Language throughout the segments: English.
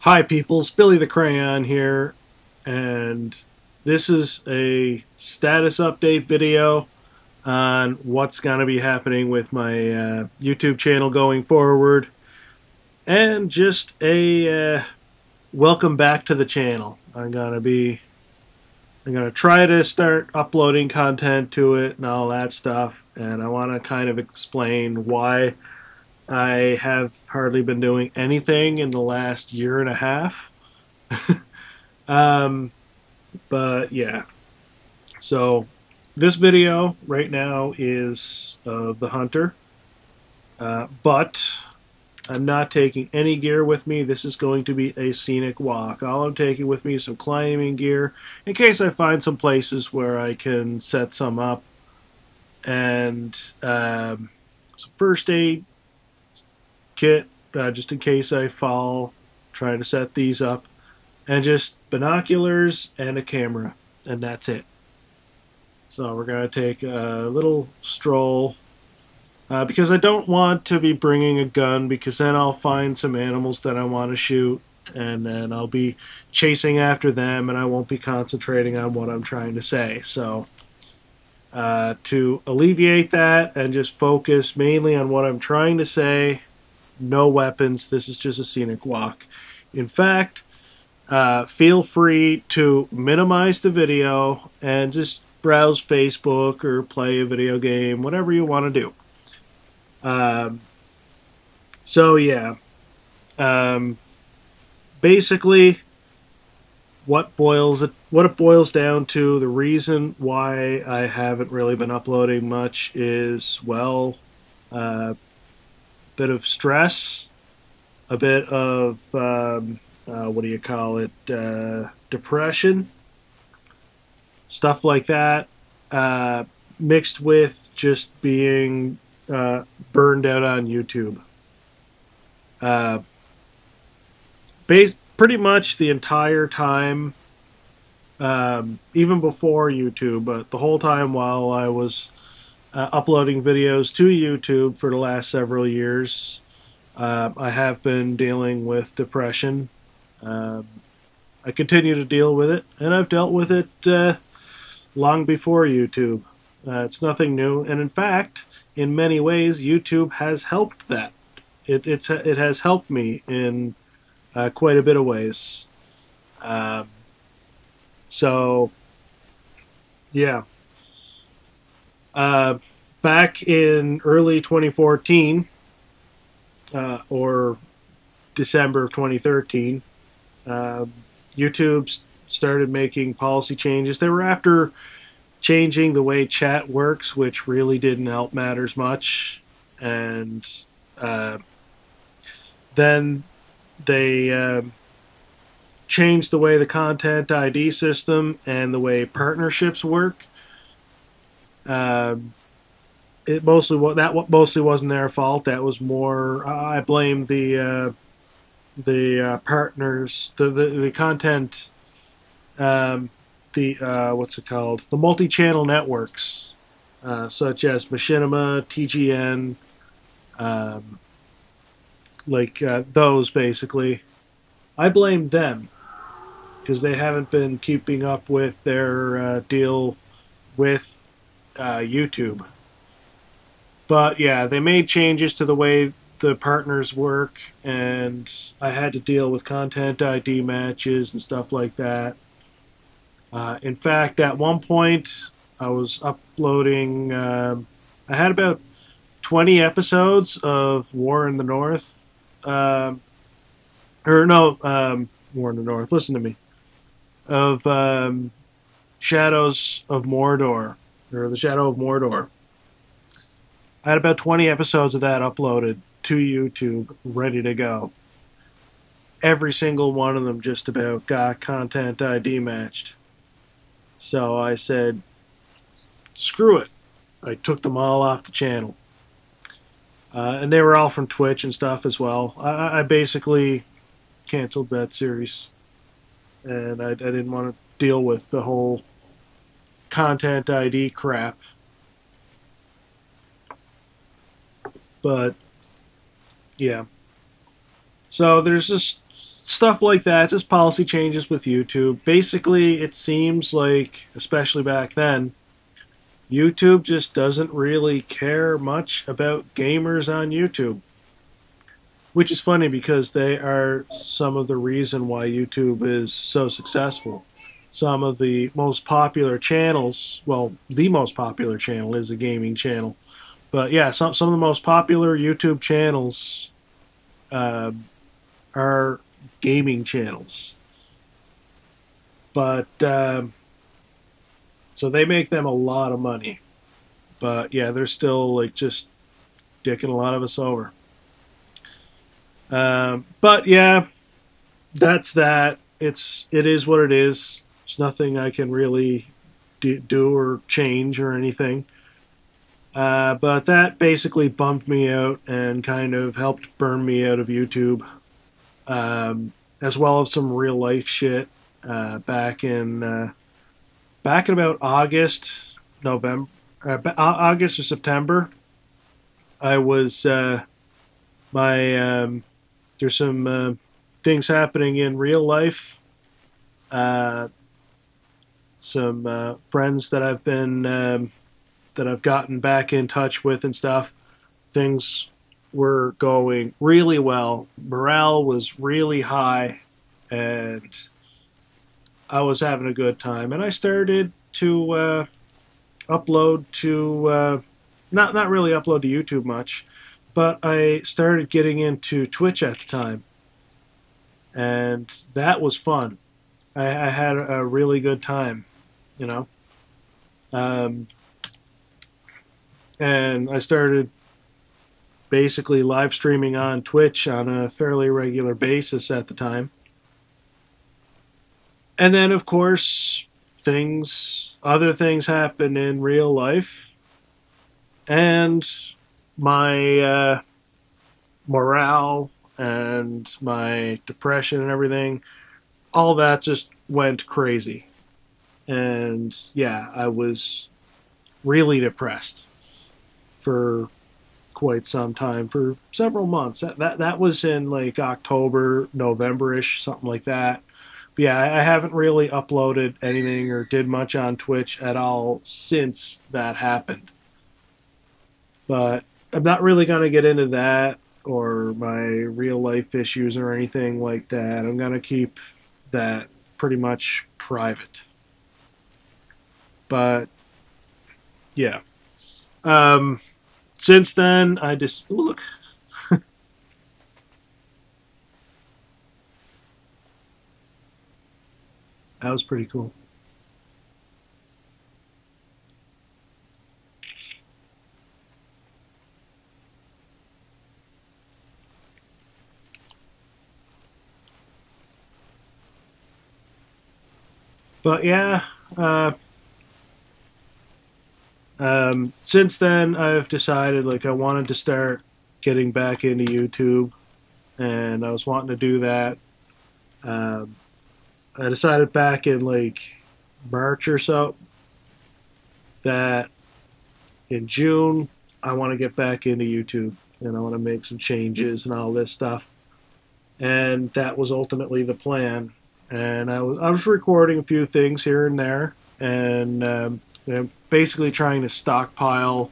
Hi peoples, BillytheCrayon here, and this is a status update video on what's going to be happening with my YouTube channel going forward, and just a welcome back to the channel. I'm gonna try to start uploading content to it and all that stuff, and I want to kind of explain why I have hardly been doing anything in the last year and a half. Um, but yeah, so this video right now is of the hunter, but I'm not taking any gear with me. This is going to be a scenic walk. All I'm taking with me is some climbing gear in case I find some places where I can set some up, and some first aid kit just in case I fall trying to set these up, and just binoculars and a camera, and that's it. So we're going to take a little stroll because I don't want to be bringing a gun, because then I'll find some animals that I want to shoot, and then I'll be chasing after them and I won't be concentrating on what I'm trying to say. So to alleviate that and just focus mainly on what I'm trying to say, no weapons. This is just a scenic walk. In fact, feel free to minimize the video and just browse Facebook or play a video game, whatever you want to do. So yeah, basically, what it boils down to, the reason why I haven't really been uploading much is, well, a bit of stress, a bit of what do you call it, depression, stuff like that, mixed with just being burned out on YouTube. Pretty much the entire time, even before YouTube, but the whole time while I was uploading videos to YouTube for the last several years, I have been dealing with depression. I continue to deal with it, and I've dealt with it long before YouTube. It's nothing new, and in fact, in many ways, YouTube has helped that. It has helped me in quite a bit of ways. So, yeah. Back in early 2014, or December of 2013, YouTube started making policy changes. They were after changing the way chat works, which really didn't help matters much. And then they changed the way the content ID system and the way partnerships work. It mostly mostly wasn't their fault. That was more, I blame the partners, the content, what's it called? The multi-channel networks, such as Machinima, TGN, those basically. I blame them because they haven't been keeping up with their deal with YouTube. But yeah, they made changes to the way the partners work, and I had to deal with content ID matches and stuff like that. In fact, at one point, I was uploading, I had about 20 episodes of War in the North. War in the North, listen to me. Of Shadows of Mordor, or The Shadow of Mordor. I had about 20 episodes of that uploaded to YouTube, ready to go. Every single one of them just about got content ID matched. So I said, screw it. I took them all off the channel. And they were all from Twitch and stuff as well. I basically canceled that series. And I didn't want to deal with the whole content ID crap. But yeah, so there's this stuff like that, just policy changes with YouTube. Basically, it seems like, especially back then, YouTube just doesn't really care much about gamers on YouTube. Which is funny because they are some of the reason why YouTube is so successful. Some of the most popular channels, well, the most popular channel is a gaming channel. But yeah, some of the most popular YouTube channels uh, are gaming channels. But so they make them a lot of money. But yeah, they're still like just dicking a lot of us over. But yeah, that's that. It is what it is. It's nothing I can really do or change or anything. But that basically bumped me out and kind of helped burn me out of YouTube, as well as some real life shit. Back in about August or September, I was my there's some things happening in real life. Uh, some friends that I've gotten back in touch with and stuff. Things were going really well. Morale was really high, and I was having a good time. And I started to upload to not really upload to YouTube much, but I started getting into Twitch at the time, and that was fun. I had a really good time, you know. Um, and I started basically live streaming on Twitch on a fairly regular basis at the time. And then, of course, other things happen in real life, and my morale and my depression and everything, all that just went crazy. And yeah, I was really depressed for quite some time, for several months. That was in like October, November-ish, something like that. But yeah, I haven't really uploaded anything or did much on Twitch at all since that happened. But I'm not really going to get into that or my real life issues or anything like that. I'm going to keep that pretty much private. But yeah. Since then, I just look. That was pretty cool. But yeah, since then I've decided like I wanted to start getting back into YouTube, and I was wanting to do that. Um, I decided back in like March or so that in June I want to get back into YouTube and I want to make some changes and all this stuff. And that was ultimately the plan. And I was recording a few things here and there, and basically trying to stockpile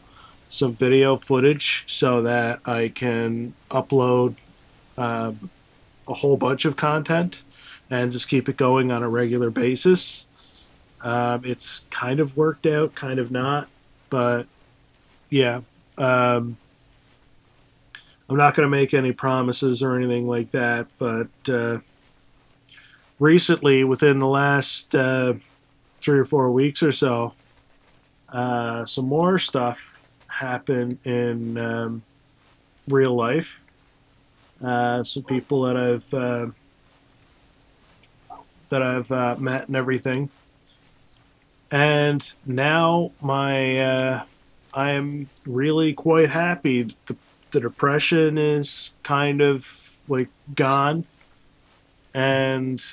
some video footage so that I can upload a whole bunch of content and just keep it going on a regular basis. It's kind of worked out, kind of not, but yeah. I'm not going to make any promises or anything like that, but recently, within the last 3 or 4 weeks or so, some more stuff happened in real life. Some people that I've met and everything, and now I am really quite happy. The depression is kind of like gone, and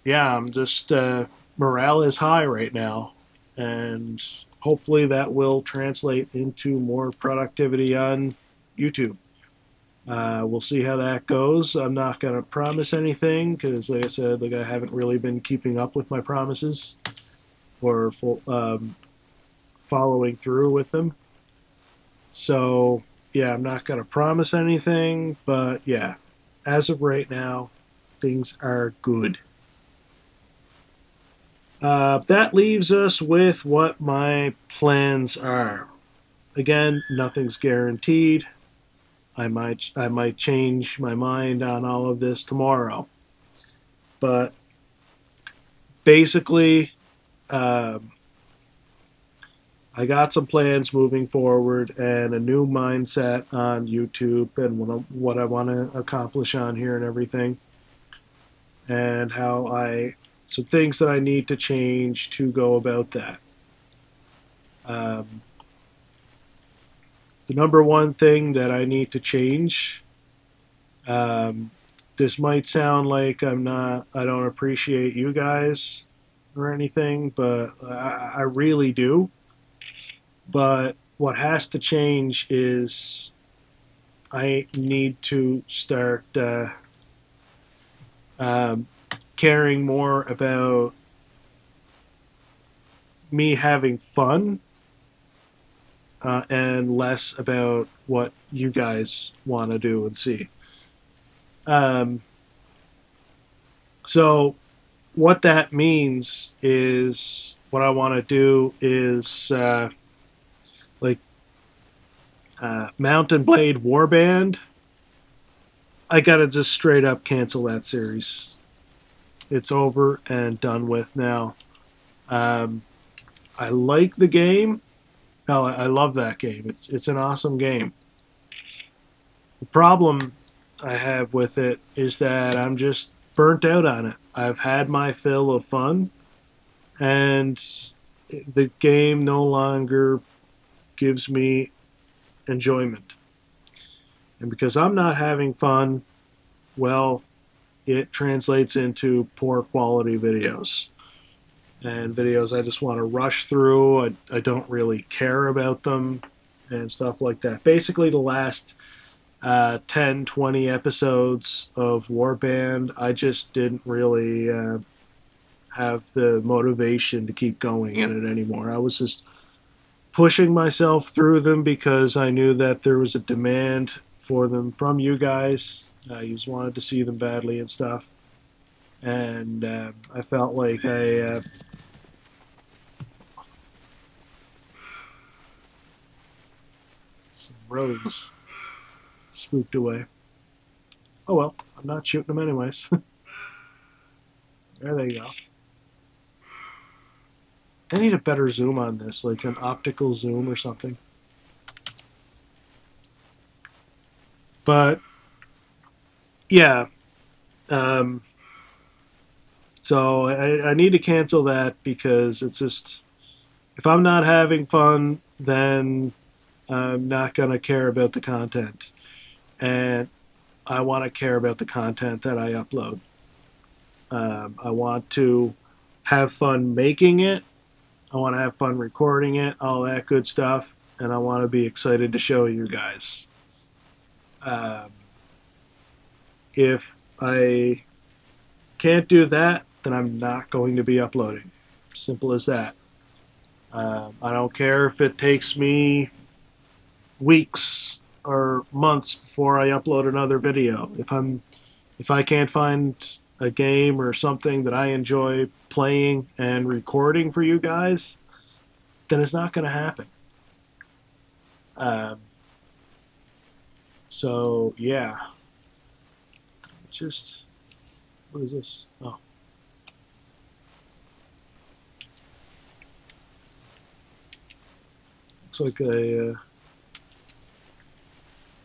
yeah, I'm just morale is high right now, and hopefully that will translate into more productivity on YouTube. We'll see how that goes. I'm not going to promise anything because, like I said, I haven't really been keeping up with my promises or following through with them. So, yeah, I'm not going to promise anything, but yeah, as of right now, things are good. That leaves us with what my plans are. Again, nothing's guaranteed. I might change my mind on all of this tomorrow, but basically, um, I got some plans moving forward and a new mindset on YouTube and what I want to accomplish on here and everything, and some things that I need to change to go about that. Um, the number one thing that I need to change. Um, this might sound like I don't appreciate you guys or anything, but I really do. But what has to change is I need to start um, caring more about me having fun and less about what you guys want to do and see. Um, so what that means is what I want to do is like Mountain Blade Warband. I gotta just straight up cancel that series. It's over and done with now. Um, I like the game. Hell, I love that game. It's an awesome game. The problem I have with it is that I'm just burnt out on it. I've had my fill of fun, and the game no longer gives me enjoyment. And because I'm not having fun, well, it translates into poor quality videos. And videos I just want to rush through. I don't really care about them and stuff like that. Basically, the last 10, 20 episodes of Warband, I just didn't really have the motivation to keep going in it anymore. I was just pushing myself through them because I knew that there was a demand for them from you guys. You just wanted to see them badly and stuff. And I felt like some rogues spooked away. Oh well, I'm not shooting them anyways. There they go. I need a better zoom on this, like an optical zoom or something. But yeah, um, so I need to cancel that because it's just if I'm not having fun, then I'm not gonna care about the content, and I want to care about the content that I upload. I want to have fun making it. I want to have fun recording it, all that good stuff, and I want to be excited to show you guys. Um, if I can't do that, then I'm not going to be uploading. Simple as that. I don't care if it takes me weeks or months before I upload another video. If I can't find a game or something that I enjoy playing and recording for you guys, then it's not going to happen. Um, so yeah, just what is this? Oh, looks like a.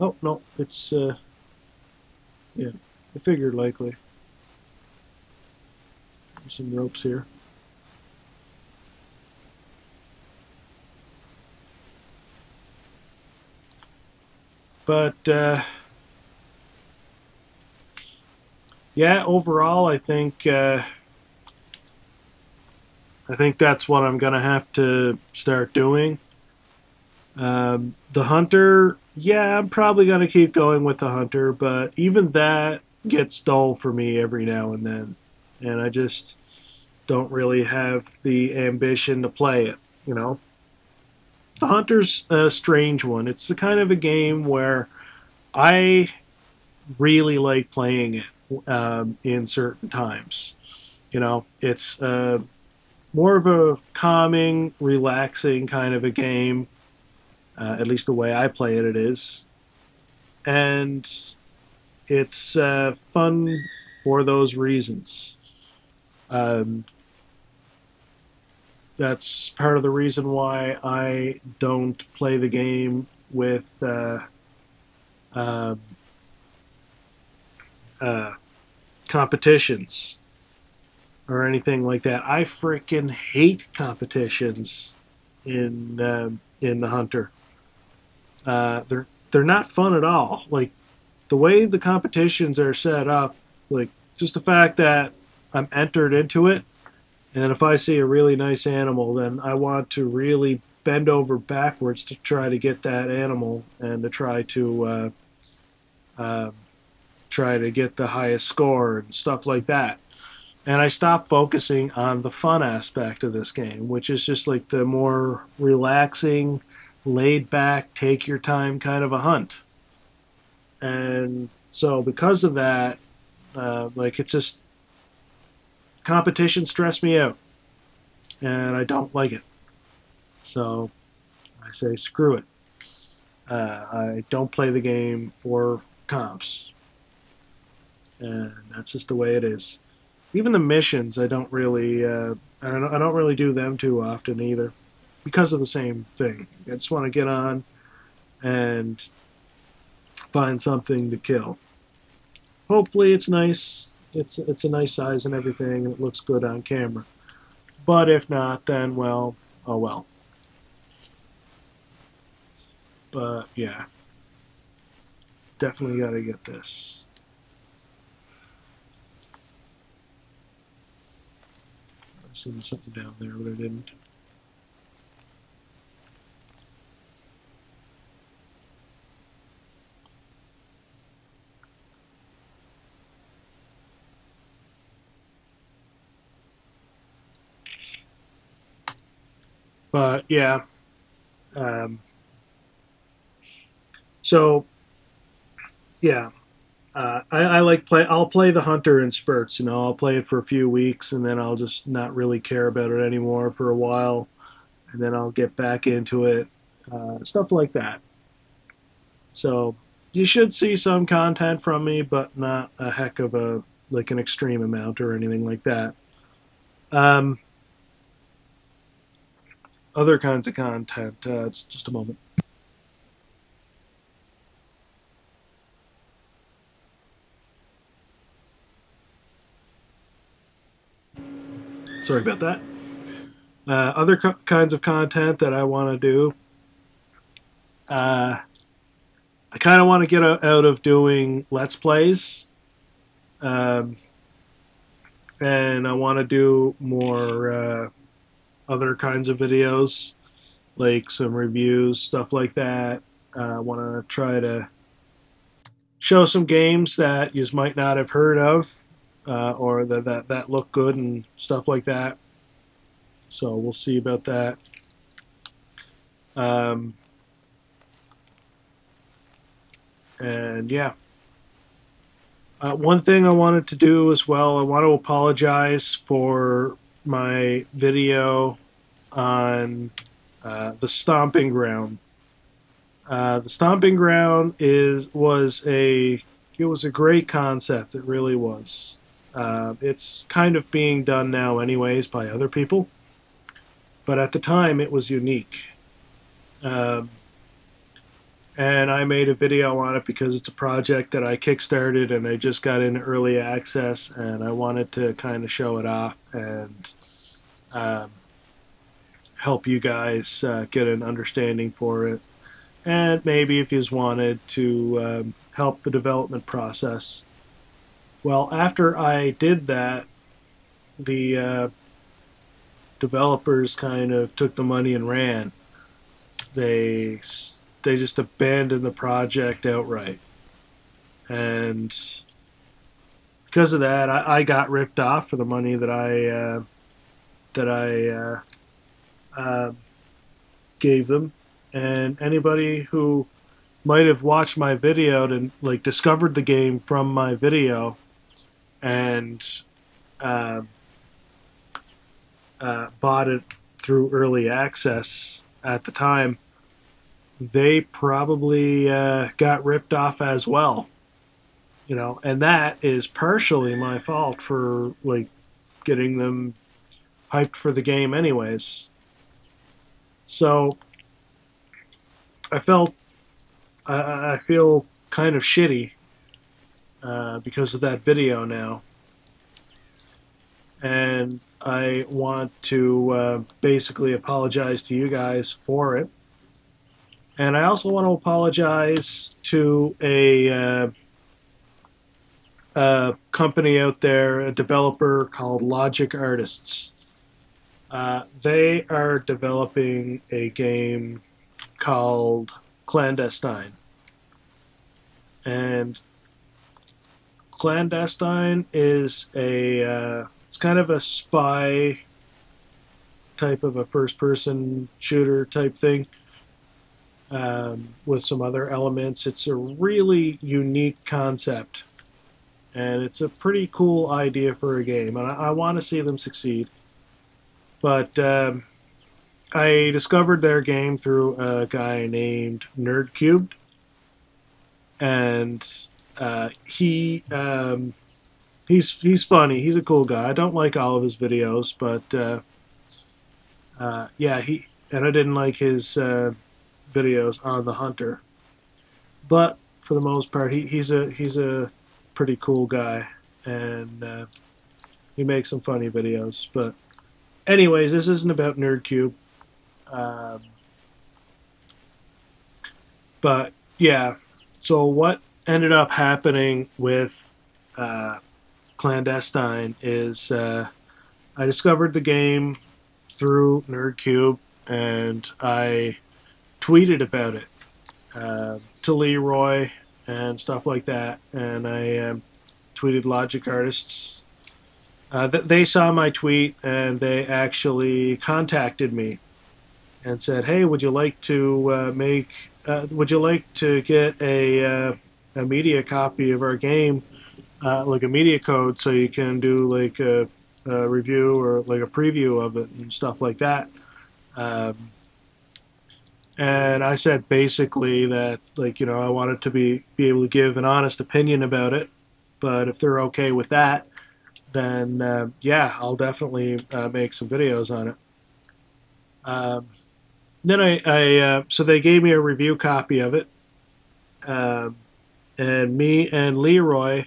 Oh no, it's yeah. I figured likely. There's some ropes here. But yeah, overall, I think that's what I'm gonna have to start doing. The hunter Yeah, I'm probably going to keep going with the hunter, but even that gets dull for me every now and then. And I just don't really have the ambition to play it, you know? The hunter's a strange one. It's the kind of a game where I really like playing it in certain times. You know, it's more of a calming, relaxing kind of a game. At least the way I play it, it is. And it's fun for those reasons. Um, that's part of the reason why I don't play the game with uh, uh, competitions or anything like that. I freaking hate competitions in the Hunter. They're not fun at all. Like the way the competitions are set up, like just the fact that I'm entered into it, and if I see a really nice animal, then I want to really bend over backwards to try to get that animal and to uh, try to get the highest score and stuff like that. And I stopped focusing on the fun aspect of this game, which is just like the more relaxing, laid back, take your time kind of a hunt. And so because of that, like it's just competition stressed me out, and I don't like it. So I say screw it. I don't play the game for comps, and that's just the way it is. Even the missions, I don't really, I don't really do them too often either, because of the same thing. I just want to get on and find something to kill. Hopefully, it's nice. It's a nice size and everything, and it looks good on camera. But if not, then well, oh well. But yeah, definitely got to get this. I see something down there, but I didn't. But yeah, um, so yeah, I like play. I'll play the hunter in spurts. You know, I'll play it for a few weeks, and then I'll just not really care about it anymore for a while, and then I'll get back into it. Stuff like that. So you should see some content from me, but not a heck of a like an extreme amount or anything like that. Um, Other kinds of content. It's just a moment. Sorry about that. Other kinds of content that I want to do. Uh, I kind of want to get out of doing Let's Plays, um, and I want to do more other kinds of videos, like some reviews, stuff like that. I want to try to show some games that you might not have heard of, or that look good and stuff like that. So we'll see about that. Um, and yeah. One thing I wanted to do as well, I want to apologize for my video on the stomping ground. The stomping ground it was a great concept. It really was. It's kind of being done now, anyways, by other people, but at the time it was unique. Um, and I made a video on it because it's a project that I kickstarted and I just got in early access, and I wanted to kind of show it off and um, help you guys get an understanding for it, and maybe if you wanted to help the development process. Well, after I did that, the developers kind of took the money and ran. They they just abandoned the project outright. And because of that, I got ripped off for the money that I gave them. And anybody who might have watched my video and like discovered the game from my video and uh, bought it through early access at the time, they probably got ripped off as well. And that is partially my fault for like getting them hyped for the game anyways. So I feel kind of shitty because of that video now, and I want to basically apologize to you guys for it. And I also want to apologize to a company out there, a developer called Logic Artists. They are developing a game called Clandestine. And Clandestine is it's kind of a spy type of a first-person shooter type thing with some other elements. It's a really unique concept, and it's a pretty cool idea for a game, and I want to see them succeed. But I discovered their game through a guy named NerdCubed, and he's funny. He's a cool guy. I don't like all of his videos, but yeah, I didn't like his videos on the Hunter, but for the most part, he's a pretty cool guy, and he makes some funny videos. But anyways, this isn't about NerdCube. But yeah, so what ended up happening with Clandestine is I discovered the game through NerdCube, and I tweeted about it to Leroy and stuff like that, and I tweeted Logic Artists. They saw my tweet, and they actually contacted me and said, "Hey, would you like to would you like to get a media copy of our game, like a media code, so you can do like a review or like a preview of it and stuff like that?" And I said basically that, like, I wanted to be able to give an honest opinion about it, but if they're okay with that, then yeah, I'll definitely make some videos on it. Then so they gave me a review copy of it, and me and Leroy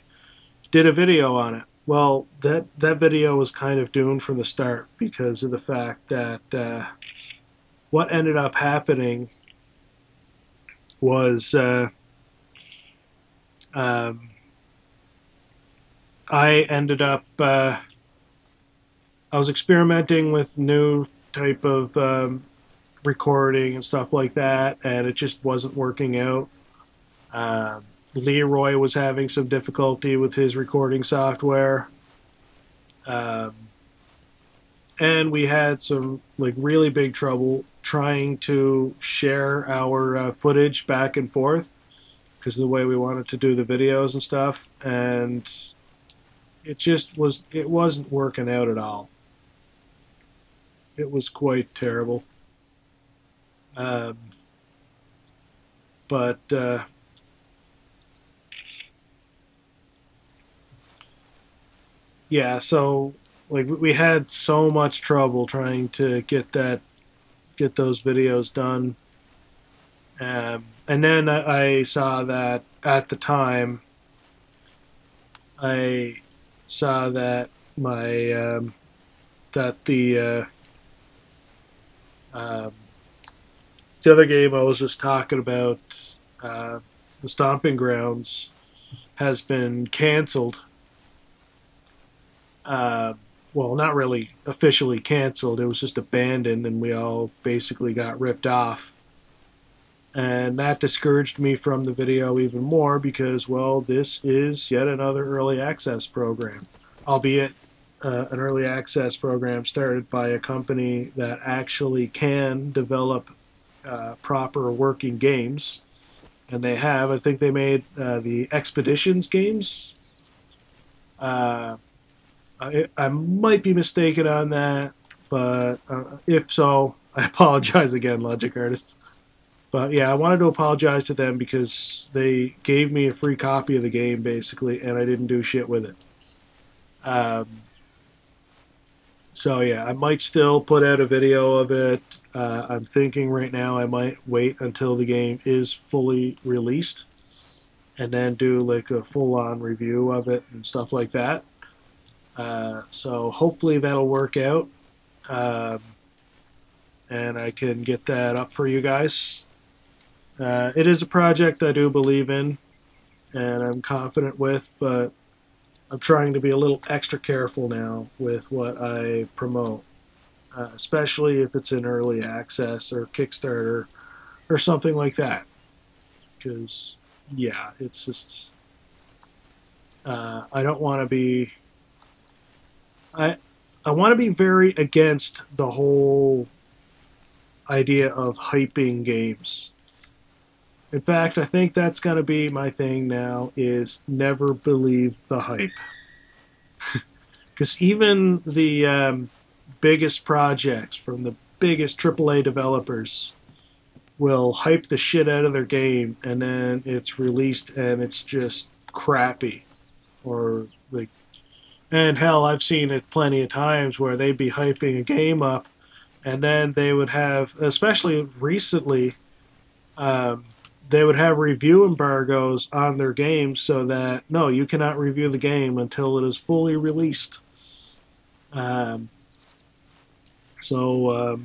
did a video on it. Well, that video was kind of doomed from the start because of the fact that what ended up happening was I ended up I was experimenting with new type of recording and stuff like that, and it just wasn't working out. Leroy was having some difficulty with his recording software, and we had some like really big trouble trying to share our footage back and forth because of the way we wanted to do the videos and stuff, and it wasn't working out at all. It was quite terrible. But yeah, so like we had so much trouble trying to get those videos done, and then I saw that at the time. I saw that my that the other game I was just talking about, the Stomping Grounds, has been canceled. Well, not really officially canceled. It was just abandoned, and we all basically got ripped off. And that discouraged me from the video even more because, well, this is yet another early access program, albeit an early access program started by a company that actually can develop proper working games. And they have. I think they made the Expeditions games. Uh, I might be mistaken on that, but if so, I apologize again, Logic Artists. But yeah, I wanted to apologize to them because they gave me a free copy of the game, basically, and I didn't do shit with it. Um, so yeah, I might still put out a video of it. I'm thinking right now I might wait until the game is fully released and then do like a full-on review of it and stuff like that. So hopefully that'll work out, um, and I can get that up for you guys. It is a project I do believe in and I'm confident with, but I'm trying to be a little extra careful now with what I promote, especially if it's in early access or Kickstarter or something like that. Because, yeah, it's just, I don't want to be, I, I want to be very against the whole idea of hyping games. In fact, I think that's going to be my thing now is never believe the hype. Because even the biggest projects from the biggest AAA developers will hype the shit out of their game and then it's released and it's just crappy. Or like, and hell, I've seen it plenty of times where they'd be hyping a game up and then they would have, especially recently, um, they would have review embargoes on their games so that no, you cannot review the game until it is fully released. Um, so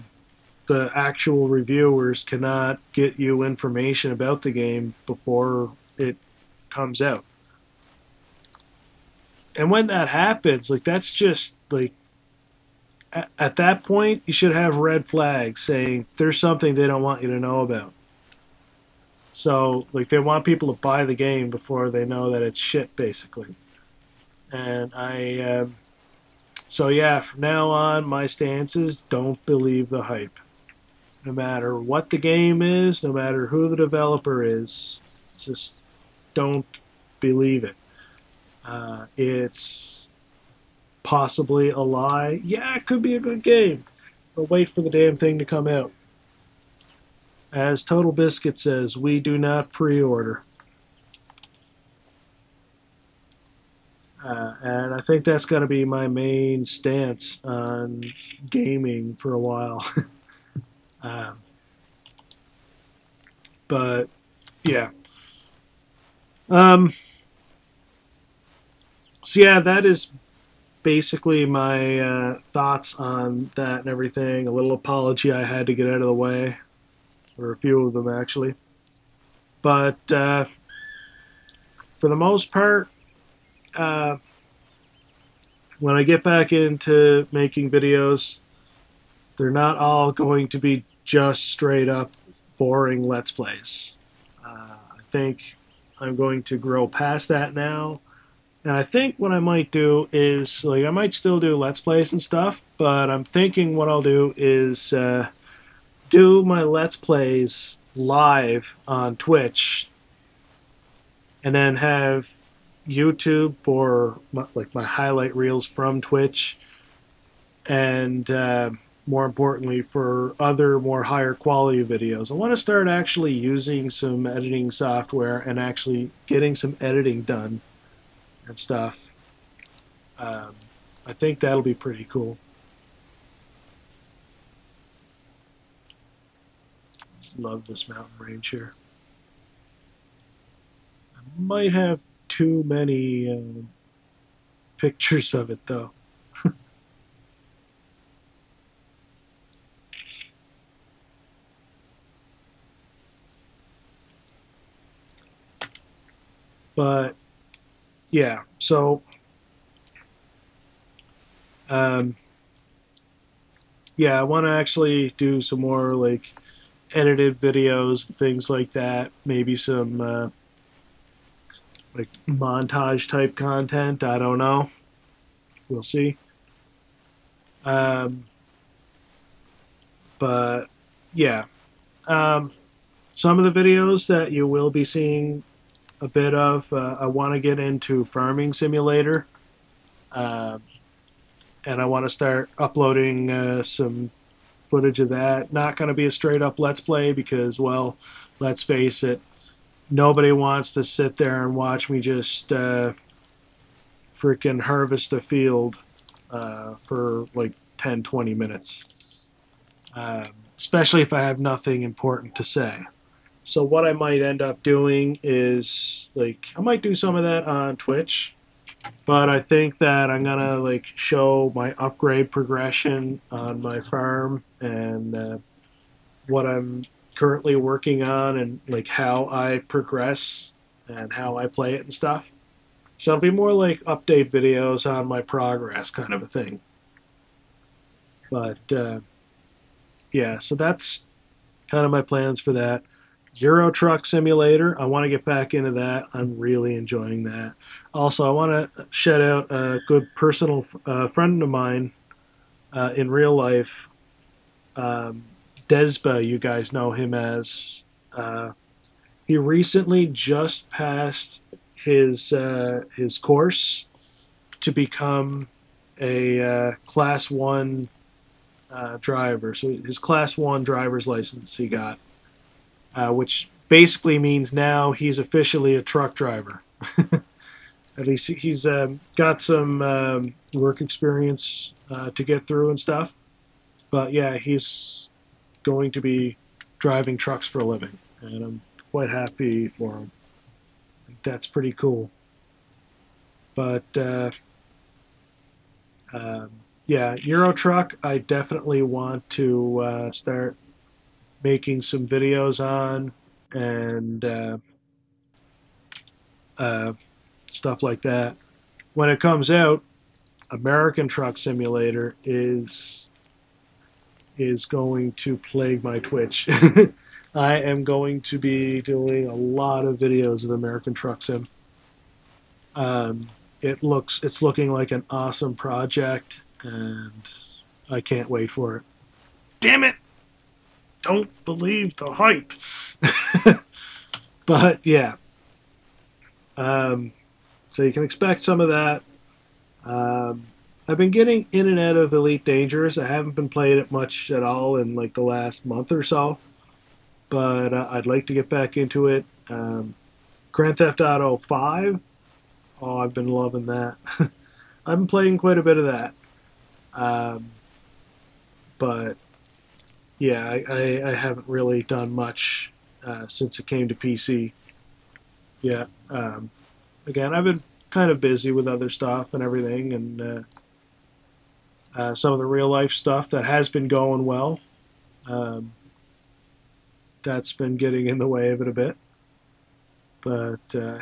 the actual reviewers cannot get you information about the game before it comes out. And when that happens, like that's just like at that point you should have red flags saying there's something they don't want you to know about. So, like, they want people to buy the game before they know that it's shit, basically. And so yeah, from now on, my stance is don't believe the hype. No matter what the game is, no matter who the developer is, just don't believe it. It's possibly a lie. Yeah, it could be a good game, but wait for the damn thing to come out. As Total Biscuit says, we do not pre-order. And I think that's going to be my main stance on gaming for a while. um, but, yeah. So, yeah, that is basically my thoughts on that and everything. A little apology I had to get out of the way. Or a few of them, actually. But for the most part, when I get back into making videos, they're not all going to be just straight up boring Let's Plays. I think I'm going to grow past that now. And I think what I might do is, like, I might still do Let's Plays and stuff, but I'm thinking what I'll do is do my Let's Plays live on Twitch and then have YouTube for like my highlight reels from Twitch and more importantly for other more higher quality videos. I want to start actually using some editing software and actually getting some editing done and stuff. I think that'll be pretty cool. Love this mountain range here. I might have too many pictures of it though. But yeah, so yeah, I want to actually do some more like edited videos, things like that. Maybe some like montage type content. I don't know. We'll see. Um, but yeah, um, some of the videos that you will be seeing a bit of. I want to get into Farming Simulator, uh, and I want to start uploading some footage of that. Not going to be a straight up Let's Play because, well, let's face it, nobody wants to sit there and watch me just freaking harvest a field for like 10, 20 minutes. Especially if I have nothing important to say. So what I might end up doing is, like, I might do some of that on Twitch, but I think that I'm gonna like show my upgrade progression on my farm and what I'm currently working on and like how I progress and how I play it and stuff. So it'll be more like update videos on my progress kind of a thing. But yeah, so that's kind of my plans for that. Euro Truck Simulator, I want to get back into that. I'm really enjoying that. Also, I want to shout out a good personal friend of mine in real life, Desba, you guys know him as. He recently just passed his course to become a Class 1 driver. So his Class 1 driver's license he got. Which basically means now he's officially a truck driver. At least he's got some work experience to get through and stuff. But yeah, he's going to be driving trucks for a living, and I'm quite happy for him. I think that's pretty cool. But yeah, Euro Truck, I definitely want to start making some videos on and stuff like that. When it comes out, American Truck Simulator is going to plague my Twitch. I am going to be doing a lot of videos of American Truck Sim. It's looking like an awesome project, and I can't wait for it. Damn it! Don't believe the hype. But yeah, so you can expect some of that. I've been getting in and out of Elite Dangerous. I haven't been playing it much at all in like the last month or so, but I'd like to get back into it. Grand Theft Auto 5. Oh, I've been loving that. I've been playing quite a bit of that. But yeah, I haven't really done much since it came to PC. Yeah. Again, I've been kind of busy with other stuff and everything, and some of the real life stuff that has been going well. That's been getting in the way of it a bit. But I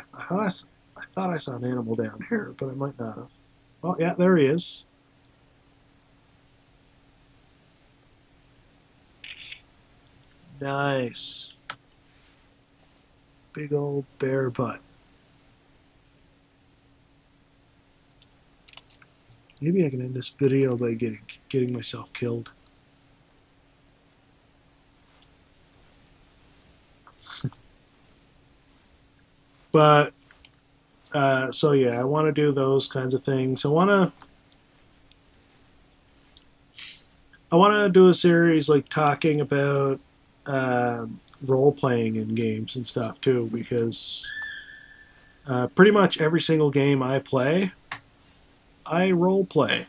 thought I saw an animal down here, but I might not have. Oh, yeah, there he is. Nice. Big old bear butt. Maybe I can end this video by getting myself killed. But so yeah, I want to do those kinds of things. I want to do a series like talking about role playing in games and stuff too, because pretty much every single game I play, I role play.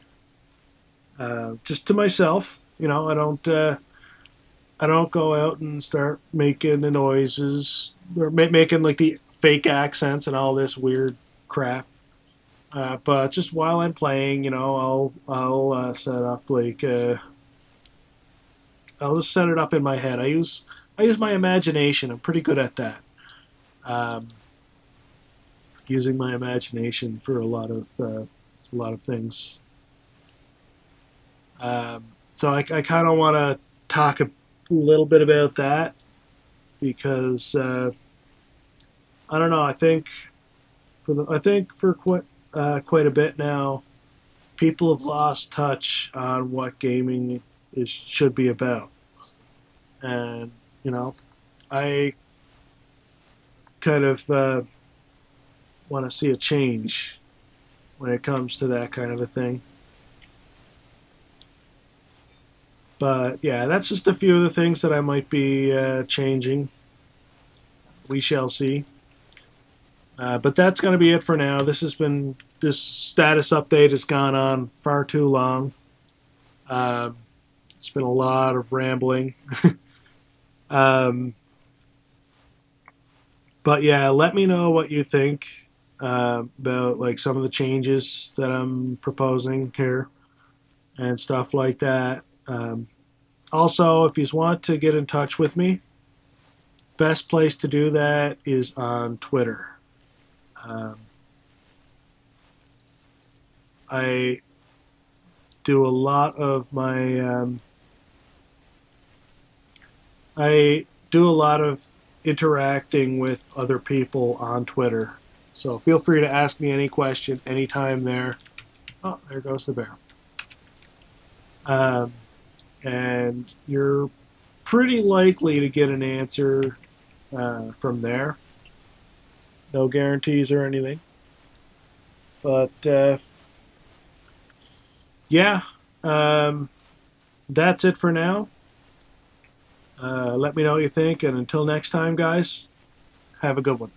Just to myself, you know. I don't go out and start making the noises or making like the fake accents and all this weird crap. But just while I'm playing, you know, I'll set up like I'll just set it up in my head. I use my imagination. I'm pretty good at that. Using my imagination for a lot of things. So I kind of want to talk a little bit about that because I don't know. I think for quite a bit now, people have lost touch on what gaming should be about, and you know, I kind of want to see a change when it comes to that kind of a thing. But yeah, that's just a few of the things that I might be changing. We shall see. But that's going to be it for now. This status update has gone on far too long. It's been a lot of rambling. um, but yeah, let me know what you think about like some of the changes that I'm proposing here and stuff like that. Also, if you want to get in touch with me, best place to do that is on Twitter. Um, I do a lot of my I do a lot of interacting with other people on Twitter. So feel free to ask me any question anytime there. Oh, there goes the bear. Um, and you're pretty likely to get an answer from there. No guarantees or anything. But yeah, um, that's it for now. Let me know what you think. And until next time, guys, have a good one.